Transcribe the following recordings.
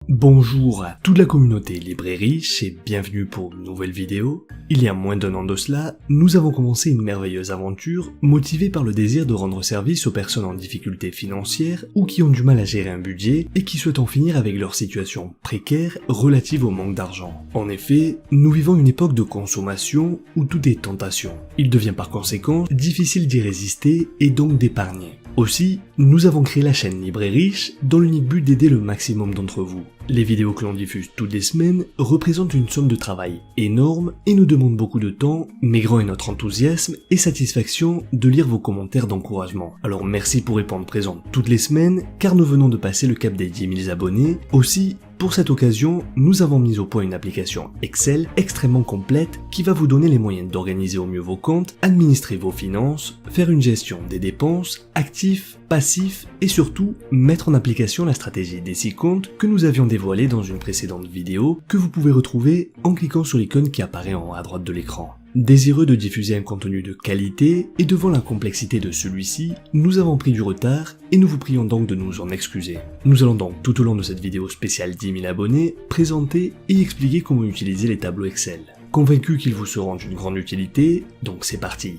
Bonjour à toute la communauté libre et riche et bienvenue pour une nouvelle vidéo. Il y a moins d'un an de cela, nous avons commencé une merveilleuse aventure motivée par le désir de rendre service aux personnes en difficulté financière ou qui ont du mal à gérer un budget et qui souhaitent en finir avec leur situation précaire relative au manque d'argent. En effet, nous vivons une époque de consommation où tout est tentation. Il devient par conséquent difficile d'y résister et donc d'épargner. Aussi, nous avons créé la chaîne Libre et Riche dans l'unique but d'aider le maximum d'entre vous. Les vidéos que l'on diffuse toutes les semaines représentent une somme de travail énorme et nous demandent beaucoup de temps, mais grand est notre enthousiasme et satisfaction de lire vos commentaires d'encouragement. Alors merci pour répondre présent toutes les semaines, car nous venons de passer le cap des 10 000 abonnés. Aussi, pour cette occasion, nous avons mis au point une application Excel extrêmement complète qui va vous donner les moyens d'organiser au mieux vos comptes, administrer vos finances, faire une gestion des dépenses, actifs, passifs et surtout mettre en application la stratégie des 6 comptes que nous avions dévoilée dans une précédente vidéo que vous pouvez retrouver en cliquant sur l'icône qui apparaît en haut à droite de l'écran. Désireux de diffuser un contenu de qualité et devant la complexité de celui-ci, nous avons pris du retard et nous vous prions donc de nous en excuser. Nous allons donc tout au long de cette vidéo spéciale 10 000 abonnés présenter et expliquer comment utiliser les tableaux Excel. Convaincu qu'ils vous seront d'une grande utilité, donc c'est parti.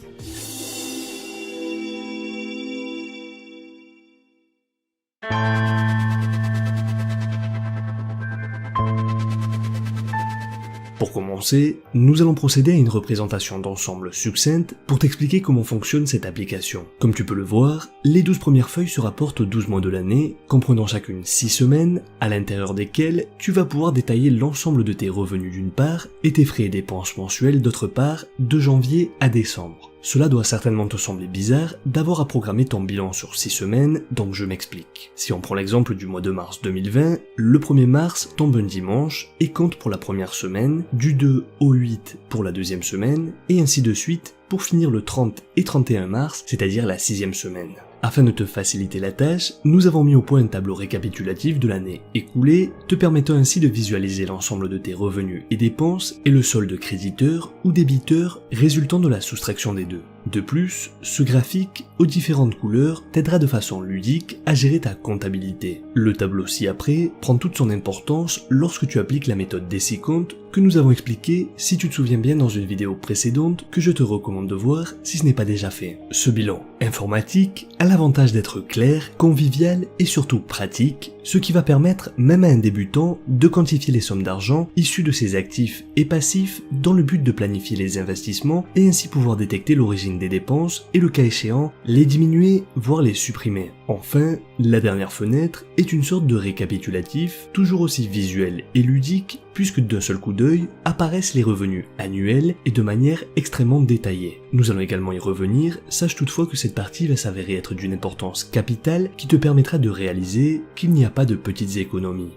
Pour commencer, nous allons procéder à une représentation d'ensemble succincte pour t'expliquer comment fonctionne cette application. Comme tu peux le voir, les 12 premières feuilles se rapportent aux 12 mois de l'année, comprenant chacune 6 semaines, à l'intérieur desquelles tu vas pouvoir détailler l'ensemble de tes revenus d'une part et tes frais et dépenses mensuels d'autre part, de janvier à décembre. Cela doit certainement te sembler bizarre d'avoir à programmer ton bilan sur 6 semaines, donc je m'explique. Si on prend l'exemple du mois de mars 2020, le 1er mars tombe un dimanche et compte pour la première semaine, du 2 au 8 pour la deuxième semaine, et ainsi de suite pour finir le 30 et 31 mars, c'est-à-dire la 6e semaine. Afin de te faciliter la tâche, nous avons mis au point un tableau récapitulatif de l'année écoulée, te permettant ainsi de visualiser l'ensemble de tes revenus et dépenses et le solde créditeur ou débiteur résultant de la soustraction des deux. De plus, ce graphique aux différentes couleurs t'aidera de façon ludique à gérer ta comptabilité. Le tableau ci-après prend toute son importance lorsque tu appliques la méthode des 6 comptes que nous avons expliqué si tu te souviens bien dans une vidéo précédente que je te recommande de voir si ce n'est pas déjà fait. Ce bilan informatique a l'avantage d'être clair, convivial et surtout pratique, ce qui va permettre même à un débutant de quantifier les sommes d'argent issues de ses actifs et passifs dans le but de planifier les investissements et ainsi pouvoir détecter l'origine des dépenses et le cas échéant les diminuer voire les supprimer. Enfin, la dernière fenêtre est une sorte de récapitulatif toujours aussi visuel et ludique puisque d'un seul coup d'œil apparaissent les revenus annuels et de manière extrêmement détaillée. Nous allons également y revenir, sache toutefois que cette partie va s'avérer être d'une importance capitale qui te permettra de réaliser qu'il n'y a pas de petites économies.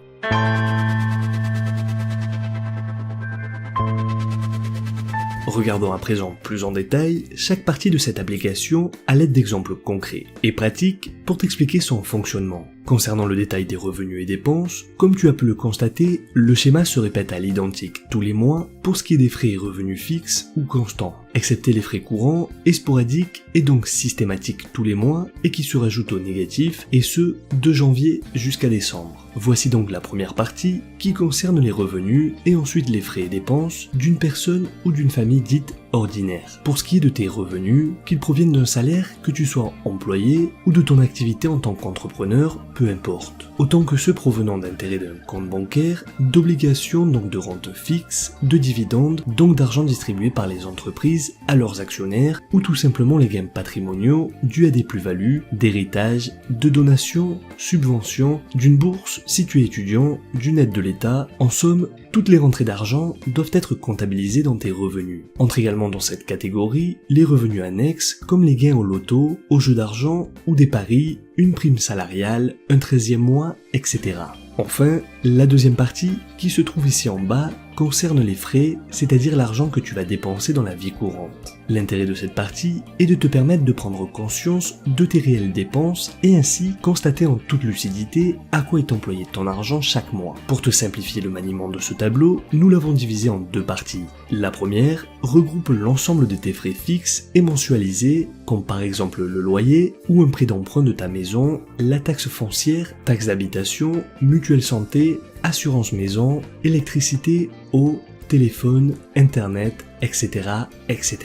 Regardons à présent plus en détail chaque partie de cette application à l'aide d'exemples concrets et pratiques pour t'expliquer son fonctionnement. Concernant le détail des revenus et dépenses, comme tu as pu le constater, le schéma se répète à l'identique tous les mois pour ce qui est des frais et revenus fixes ou constants, excepté les frais courants et sporadiques et donc systématiques tous les mois et qui se rajoutent au négatif et ce, de janvier jusqu'à décembre. Voici donc la première partie qui concerne les revenus et ensuite les frais et dépenses d'une personne ou d'une famille dite ordinaire. Pour ce qui est de tes revenus, qu'ils proviennent d'un salaire, que tu sois employé ou de ton activité en tant qu'entrepreneur, peu importe. Autant que ceux provenant d'intérêts d'un compte bancaire, d'obligations donc de rente fixe, de dividendes donc d'argent distribué par les entreprises à leurs actionnaires ou tout simplement les gains patrimoniaux dus à des plus-values, d'héritage, de donations, subventions, d'une bourse si tu es étudiant, d'une aide de l'État, en somme, toutes les rentrées d'argent doivent être comptabilisées dans tes revenus. Entre également dans cette catégorie les revenus annexes comme les gains au loto, au jeu d'argent ou des paris, une prime salariale, un 13e mois, etc. Enfin, la deuxième partie, qui se trouve ici en bas, concerne les frais, c'est-à-dire l'argent que tu vas dépenser dans la vie courante. L'intérêt de cette partie est de te permettre de prendre conscience de tes réelles dépenses et ainsi constater en toute lucidité à quoi est employé ton argent chaque mois. Pour te simplifier le maniement de ce tableau, nous l'avons divisé en 2 parties. La première regroupe l'ensemble de tes frais fixes et mensualisés, comme par exemple le loyer ou un prêt d'emprunt de ta maison, la taxe foncière, taxe d'habitation, mutuelle santé, assurance maison, électricité, eau, téléphone, internet, etc., etc.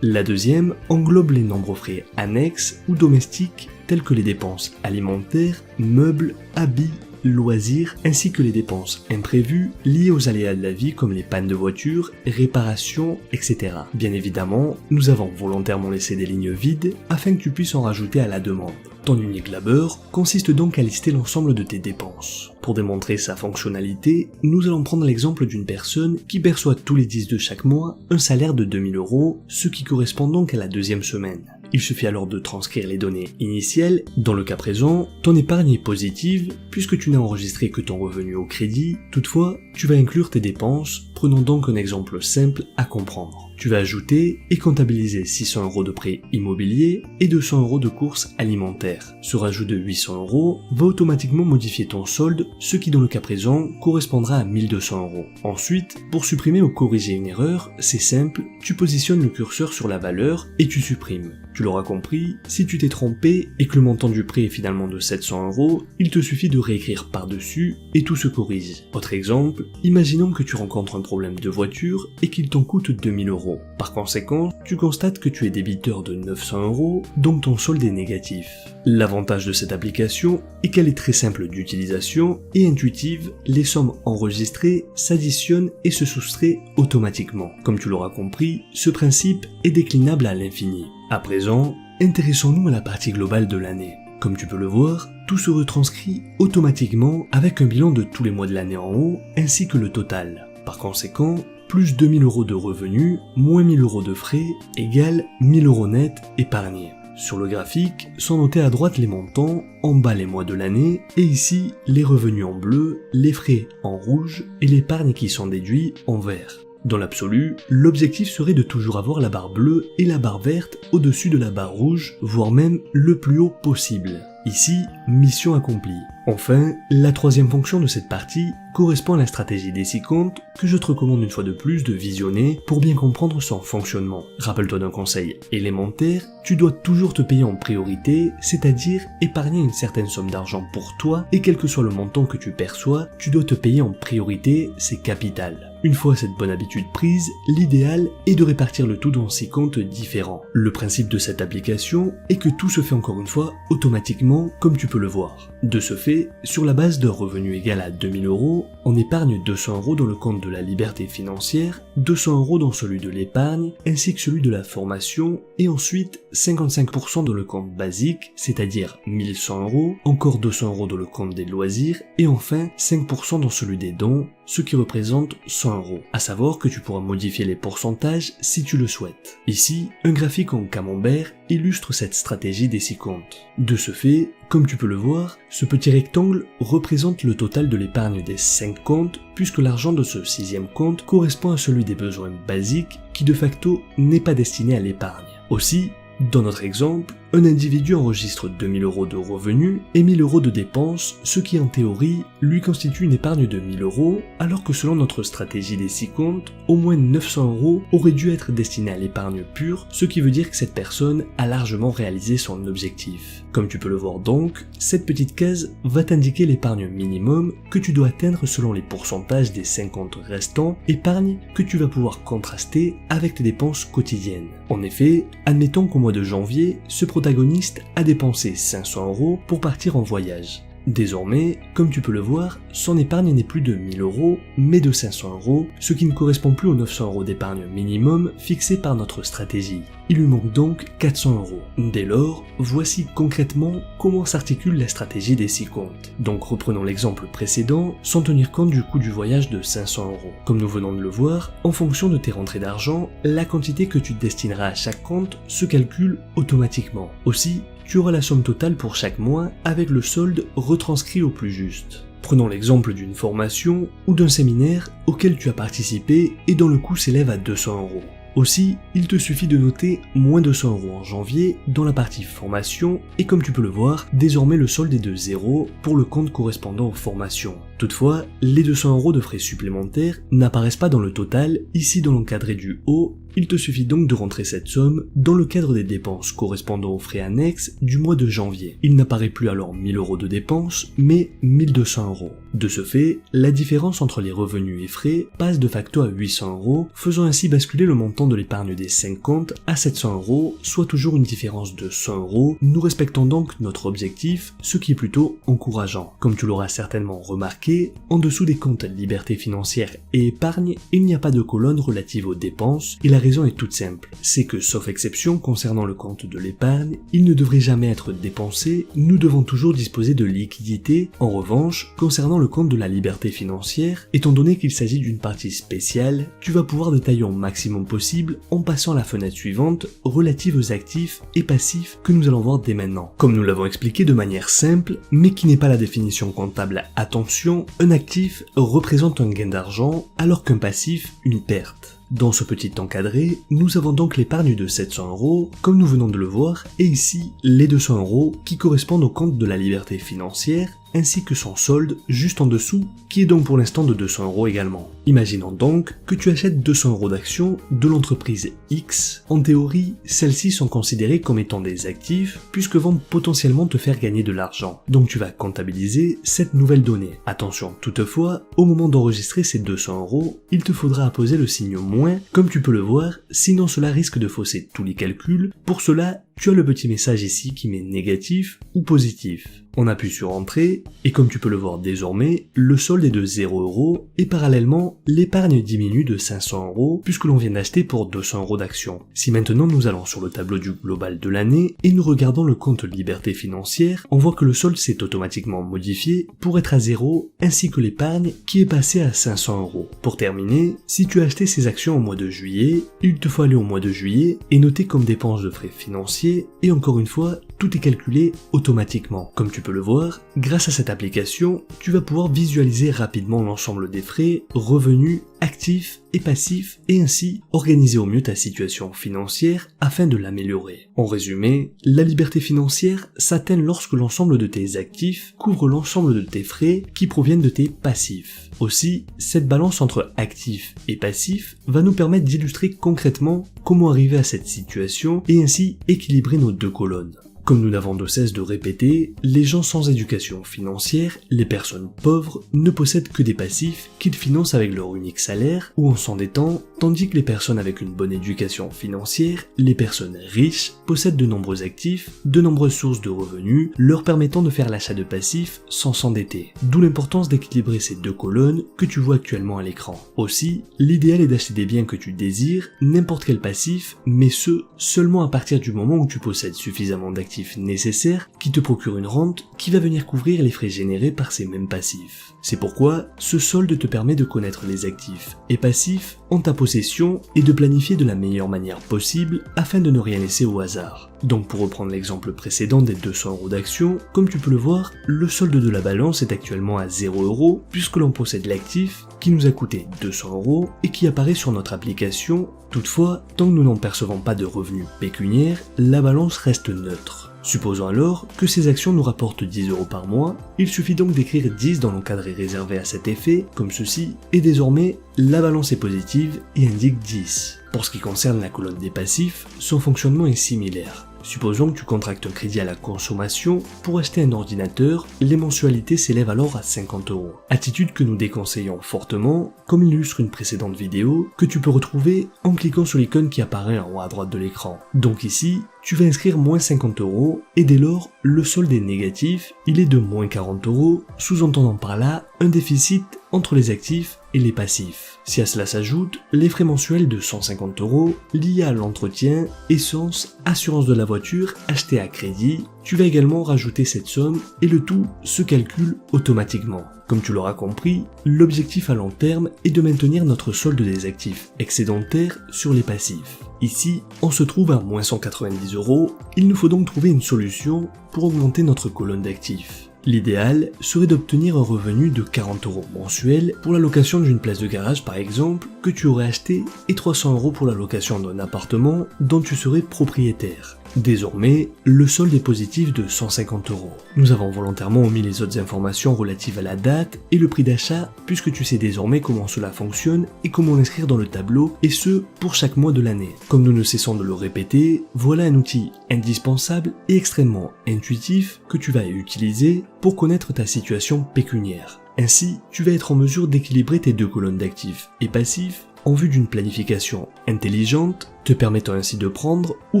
La deuxième englobe les nombreux frais annexes ou domestiques tels que les dépenses alimentaires, meubles, habits, loisirs, ainsi que les dépenses imprévues liées aux aléas de la vie comme les pannes de voiture, réparations, etc. Bien évidemment, nous avons volontairement laissé des lignes vides afin que tu puisses en rajouter à la demande. Ton unique labeur consiste donc à lister l'ensemble de tes dépenses. Pour démontrer sa fonctionnalité, nous allons prendre l'exemple d'une personne qui perçoit tous les 10 de chaque mois un salaire de 2000 €, ce qui correspond donc à la deuxième semaine. Il suffit alors de transcrire les données initiales. Dans le cas présent, ton épargne est positive puisque tu n'as enregistré que ton revenu au crédit. Toutefois, tu vas inclure tes dépenses. Prenons donc un exemple simple à comprendre. Tu vas ajouter et comptabiliser 600 € de prêt immobilier et 200 € de courses alimentaires. Ce rajout de 800 € va automatiquement modifier ton solde, ce qui dans le cas présent correspondra à 1200 €. Ensuite, pour supprimer ou corriger une erreur, c'est simple, tu positionnes le curseur sur la valeur et tu supprimes. Tu l'auras compris, si tu t'es trompé et que le montant du prêt est finalement de 700 €, il te suffit de réécrire par-dessus et tout se corrige. Autre exemple, imaginons que tu rencontres un problème de voiture et qu'il t'en coûte 2000 €. Par conséquent, tu constates que tu es débiteur de 900 €, donc ton solde est négatif. L'avantage de cette application est qu'elle est très simple d'utilisation et intuitive, les sommes enregistrées s'additionnent et se soustraient automatiquement. Comme tu l'auras compris, ce principe est déclinable à l'infini. À présent, intéressons-nous à la partie globale de l'année. Comme tu peux le voir, tout se retranscrit automatiquement avec un bilan de tous les mois de l'année en haut, ainsi que le total. Par conséquent, plus 2000 € de revenus, moins 1000 € de frais, égale 1000 € net épargnés. Sur le graphique, sont notés à droite les montants, en bas les mois de l'année, et ici les revenus en bleu, les frais en rouge et l'épargne qui sont déduits en vert. Dans l'absolu, l'objectif serait de toujours avoir la barre bleue et la barre verte au-dessus de la barre rouge, voire même le plus haut possible. Ici, mission accomplie. Enfin, la troisième fonction de cette partie correspond à la stratégie des 6 comptes que je te recommande une fois de plus de visionner pour bien comprendre son fonctionnement. Rappelle-toi d'un conseil élémentaire, tu dois toujours te payer en priorité, c'est-à-dire épargner une certaine somme d'argent pour toi et quel que soit le montant que tu perçois, tu dois te payer en priorité, c'est capital. Une fois cette bonne habitude prise, l'idéal est de répartir le tout dans 6 comptes différents. Le principe de cette application est que tout se fait encore une fois automatiquement comme tu peux le voir. De ce fait, sur la base d'un revenu égal à 2000 €, on épargne 200 € dans le compte de la liberté financière, 200 € dans celui de l'épargne, ainsi que celui de la formation, et ensuite 55% dans le compte basique, c'est-à-dire 1100 €, encore 200 € dans le compte des loisirs, et enfin 5% dans celui des dons, ce qui représente 100 €. À savoir que tu pourras modifier les pourcentages si tu le souhaites. Ici, un graphique en camembert illustre cette stratégie des 6 comptes. De ce fait, comme tu peux le voir, ce petit rectangle représente le total de l'épargne des 5 comptes puisque l'argent de ce 6e compte correspond à celui des besoins basiques qui de facto n'est pas destiné à l'épargne. Aussi, dans notre exemple, un individu enregistre 2000 € de revenus et 1000 € de dépenses, ce qui en théorie lui constitue une épargne de 1000 €, alors que selon notre stratégie des 6 comptes, au moins 900 € auraient dû être destinés à l'épargne pure, ce qui veut dire que cette personne a largement réalisé son objectif. Comme tu peux le voir donc, cette petite case va t'indiquer l'épargne minimum que tu dois atteindre selon les pourcentages des 5 comptes restants, épargne que tu vas pouvoir contraster avec tes dépenses quotidiennes. En effet, admettons qu'au mois de janvier, ce protagoniste a dépensé 500 € pour partir en voyage. Désormais, comme tu peux le voir, son épargne n'est plus de 1000 € mais de 500 €, ce qui ne correspond plus aux 900 € d'épargne minimum fixé par notre stratégie. Il lui manque donc 400 €. Dès lors, voici concrètement comment s'articule la stratégie des 6 comptes. Donc reprenons l'exemple précédent, sans tenir compte du coût du voyage de 500 €. Comme nous venons de le voir, en fonction de tes rentrées d'argent, la quantité que tu destineras à chaque compte se calcule automatiquement. Aussi, tu auras la somme totale pour chaque mois avec le solde retranscrit au plus juste. Prenons l'exemple d'une formation ou d'un séminaire auquel tu as participé et dont le coût s'élève à 200 €. Aussi, il te suffit de noter moins 200 € en janvier dans la partie formation et comme tu peux le voir, désormais le solde est de 0 pour le compte correspondant aux formations. Toutefois, les 200 € de frais supplémentaires n'apparaissent pas dans le total, ici dans l'encadré du haut. Il te suffit donc de rentrer cette somme dans le cadre des dépenses correspondant aux frais annexes du mois de janvier. Il n'apparaît plus alors 1000 € de dépenses, mais 1200 €. De ce fait, la différence entre les revenus et frais passe de facto à 800 €, faisant ainsi basculer le montant de l'épargne des 5 comptes à 700 €, soit toujours une différence de 100 €. Nous respectons donc notre objectif, ce qui est plutôt encourageant. Comme tu l'auras certainement remarqué, en dessous des comptes liberté financière et épargne, il n'y a pas de colonne relative aux dépenses, et la raison est toute simple, c'est que sauf exception concernant le compte de l'épargne, il ne devrait jamais être dépensé, nous devons toujours disposer de liquidités. En revanche, concernant le compte de la liberté financière, étant donné qu'il s'agit d'une partie spéciale, tu vas pouvoir détailler au maximum possible en passant à la fenêtre suivante relative aux actifs et passifs que nous allons voir dès maintenant. Comme nous l'avons expliqué de manière simple, mais qui n'est pas la définition comptable, attention, un actif représente un gain d'argent alors qu'un passif une perte. Dans ce petit encadré, nous avons donc l'épargne de 700 €, comme nous venons de le voir, et ici les 200 € qui correspondent au compte de la liberté financière, ainsi que son solde juste en dessous, qui est donc pour l'instant de 200 € également. Imaginons donc que tu achètes 200 € d'actions de l'entreprise X. En théorie, celles-ci sont considérées comme étant des actifs, puisque vont potentiellement te faire gagner de l'argent. Donc tu vas comptabiliser cette nouvelle donnée. Attention toutefois, au moment d'enregistrer ces 200 €, il te faudra apposer le signe moins, comme tu peux le voir, sinon cela risque de fausser tous les calculs. Pour cela, tu as le petit message ici qui met négatif ou positif. On appuie sur entrée, et comme tu peux le voir désormais, le solde est de 0 € et parallèlement, l'épargne diminue de 500 € puisque l'on vient d'acheter pour 200 € d'actions. Si maintenant nous allons sur le tableau du global de l'année et nous regardons le compte liberté financière, on voit que le solde s'est automatiquement modifié pour être à 0 ainsi que l'épargne qui est passée à 500 €. Pour terminer, si tu as acheté ces actions au mois de juillet, il te faut aller au mois de juillet et noter comme dépense de frais financiers et encore une fois, tout est calculé automatiquement. Comme tu peux le voir, grâce à cette application, tu vas pouvoir visualiser rapidement l'ensemble des frais, revenus, actifs et passifs et ainsi organiser au mieux ta situation financière afin de l'améliorer. En résumé, la liberté financière s'atteint lorsque l'ensemble de tes actifs couvre l'ensemble de tes frais qui proviennent de tes passifs. Aussi, cette balance entre actifs et passifs va nous permettre d'illustrer concrètement comment arriver à cette situation et ainsi équilibrer nos deux colonnes. Comme nous n'avons de cesse de répéter, les gens sans éducation financière, les personnes pauvres, ne possèdent que des passifs qu'ils financent avec leur unique salaire ou en s'endettant, tandis que les personnes avec une bonne éducation financière, les personnes riches, possèdent de nombreux actifs, de nombreuses sources de revenus, leur permettant de faire l'achat de passifs sans s'endetter. D'où l'importance d'équilibrer ces deux colonnes que tu vois actuellement à l'écran. Aussi, l'idéal est d'acheter des biens que tu désires, n'importe quel passif, mais ce, seulement à partir du moment où tu possèdes suffisamment d'actifs nécessaires qui te procurent une rente qui va venir couvrir les frais générés par ces mêmes passifs. C'est pourquoi ce solde te permet de connaître les actifs et passifs en ta possession et de planifier de la meilleure manière possible afin de ne rien laisser au hasard. Donc pour reprendre l'exemple précédent des 200 € d'actions, comme tu peux le voir, le solde de la balance est actuellement à 0 € puisque l'on possède l'actif qui nous a coûté 200 € et qui apparaît sur notre application. Toutefois, tant que nous n'en percevons pas de revenus pécuniaires, la balance reste neutre. Supposons alors que ces actions nous rapportent 10 € par mois, il suffit donc d'écrire 10 dans l'encadré réservé à cet effet, comme ceci, et désormais, la balance est positive et indique 10. Pour ce qui concerne la colonne des passifs, son fonctionnement est similaire. Supposons que tu contractes un crédit à la consommation pour acheter un ordinateur, les mensualités s'élèvent alors à 50 €. Attitude que nous déconseillons fortement, comme l'illustre une précédente vidéo, que tu peux retrouver en cliquant sur l'icône qui apparaît en haut à droite de l'écran. Donc ici, tu vas inscrire moins 50 € et dès lors, le solde est négatif, il est de moins 40 €, sous-entendant par là un déficit entre les actifs et les passifs. Si à cela s'ajoute les frais mensuels de 150 € liés à l'entretien, essence, assurance de la voiture achetée à crédit, tu vas également rajouter cette somme et le tout se calcule automatiquement. Comme tu l'auras compris, l'objectif à long terme est de maintenir notre solde des actifs excédentaires sur les passifs. Ici, on se trouve à moins 190 €, il nous faut donc trouver une solution pour augmenter notre colonne d'actifs. L'idéal serait d'obtenir un revenu de 40 € mensuel pour la location d'une place de garage par exemple que tu aurais acheté et 300 € pour la location d'un appartement dont tu serais propriétaire. Désormais, le solde est positif de 150 €. Nous avons volontairement omis les autres informations relatives à la date et le prix d'achat puisque tu sais désormais comment cela fonctionne et comment l'inscrire dans le tableau, et ce pour chaque mois de l'année. Comme nous ne cessons de le répéter, voilà un outil indispensable et extrêmement intuitif que tu vas utiliser pour connaître ta situation pécuniaire. Ainsi, tu vas être en mesure d'équilibrer tes deux colonnes d'actifs et passifs en vue d'une planification intelligente, te permettant ainsi de prendre ou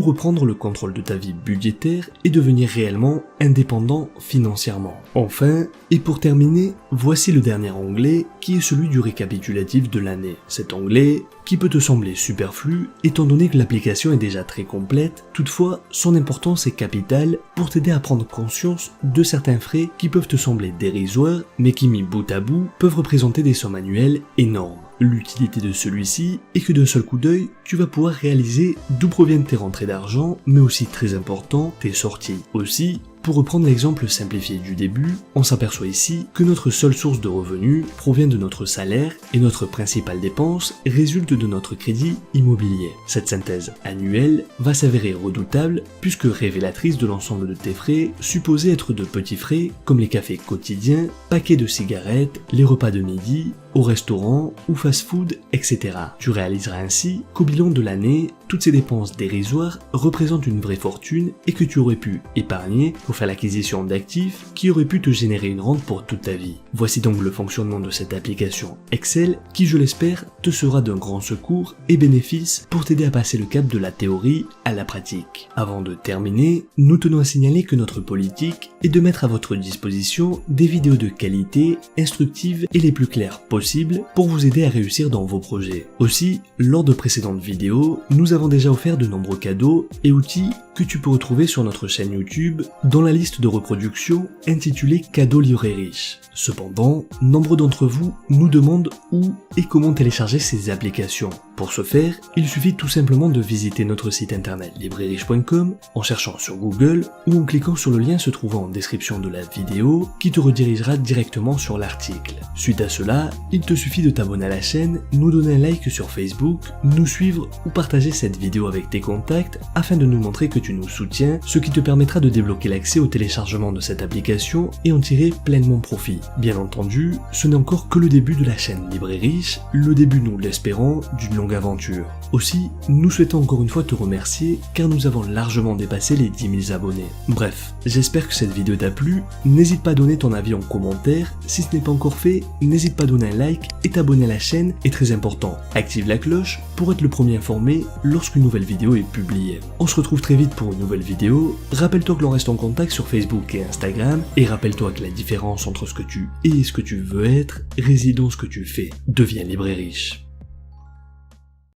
reprendre le contrôle de ta vie budgétaire et devenir réellement indépendant financièrement. Enfin, et pour terminer, voici le dernier onglet qui est celui du récapitulatif de l'année. Cet onglet, qui peut te sembler superflu étant donné que l'application est déjà très complète, toutefois son importance est capitale pour t'aider à prendre conscience de certains frais qui peuvent te sembler dérisoires mais qui mis bout à bout peuvent représenter des sommes annuelles énormes. L'utilité de celui-ci est que d'un seul coup d'œil, tu vas pouvoir réaliser d'où proviennent tes rentrées d'argent, mais aussi très important, tes sorties. Aussi, pour reprendre l'exemple simplifié du début, on s'aperçoit ici que notre seule source de revenus provient de notre salaire et notre principale dépense résulte de notre crédit immobilier. Cette synthèse annuelle va s'avérer redoutable puisque révélatrice de l'ensemble de tes frais, supposés être de petits frais comme les cafés quotidiens, paquets de cigarettes, les repas de midi, au restaurant ou fast-food, etc. Tu réaliseras ainsi qu'au bilan de l'année, toutes ces dépenses dérisoires représentent une vraie fortune et que tu aurais pu épargner pour faire l'acquisition d'actifs qui auraient pu te générer une rente pour toute ta vie. Voici donc le fonctionnement de cette application Excel qui, je l'espère, te sera d'un grand secours et bénéfice pour t'aider à passer le cap de la théorie à la pratique. Avant de terminer, nous tenons à signaler que notre politique est de mettre à votre disposition des vidéos de qualité, instructives et les plus claires possibles pour vous aider à réussir dans vos projets. Aussi, lors de précédentes vidéos, nous avons déjà offert de nombreux cadeaux et outils que tu peux retrouver sur notre chaîne YouTube dans la liste de reproduction intitulée Cadeaux livrés riches. Cependant, nombre d'entre vous nous demandent où et comment télécharger ces applications. Pour ce faire, il suffit tout simplement de visiter notre site internet libreriche.com en cherchant sur Google ou en cliquant sur le lien se trouvant en description de la vidéo qui te redirigera directement sur l'article. Suite à cela, il te suffit de t'abonner à la chaîne, nous donner un like sur Facebook, nous suivre ou partager cette vidéo avec tes contacts afin de nous montrer que tu nous soutiens, ce qui te permettra de débloquer l'accès au téléchargement de cette application et en tirer pleinement profit. Bien entendu, ce n'est encore que le début de la chaîne Librairie Riche, le début, nous l'espérons, d'une longue aventure. Aussi, nous souhaitons encore une fois te remercier car nous avons largement dépassé les 10 000 abonnés. Bref, j'espère que cette vidéo t'a plu, n'hésite pas à donner ton avis en commentaire, si ce n'est pas encore fait, n'hésite pas à donner un like et t'abonner à la chaîne est très important. Active la cloche pour être le premier informé lorsqu'une nouvelle vidéo est publiée. On se retrouve très vite pour une nouvelle vidéo, rappelle-toi que l'on reste en contact sur Facebook et Instagram, et rappelle-toi que la différence entre ce que tu es et ce que tu veux être réside dans ce que tu fais. Deviens libre et riche.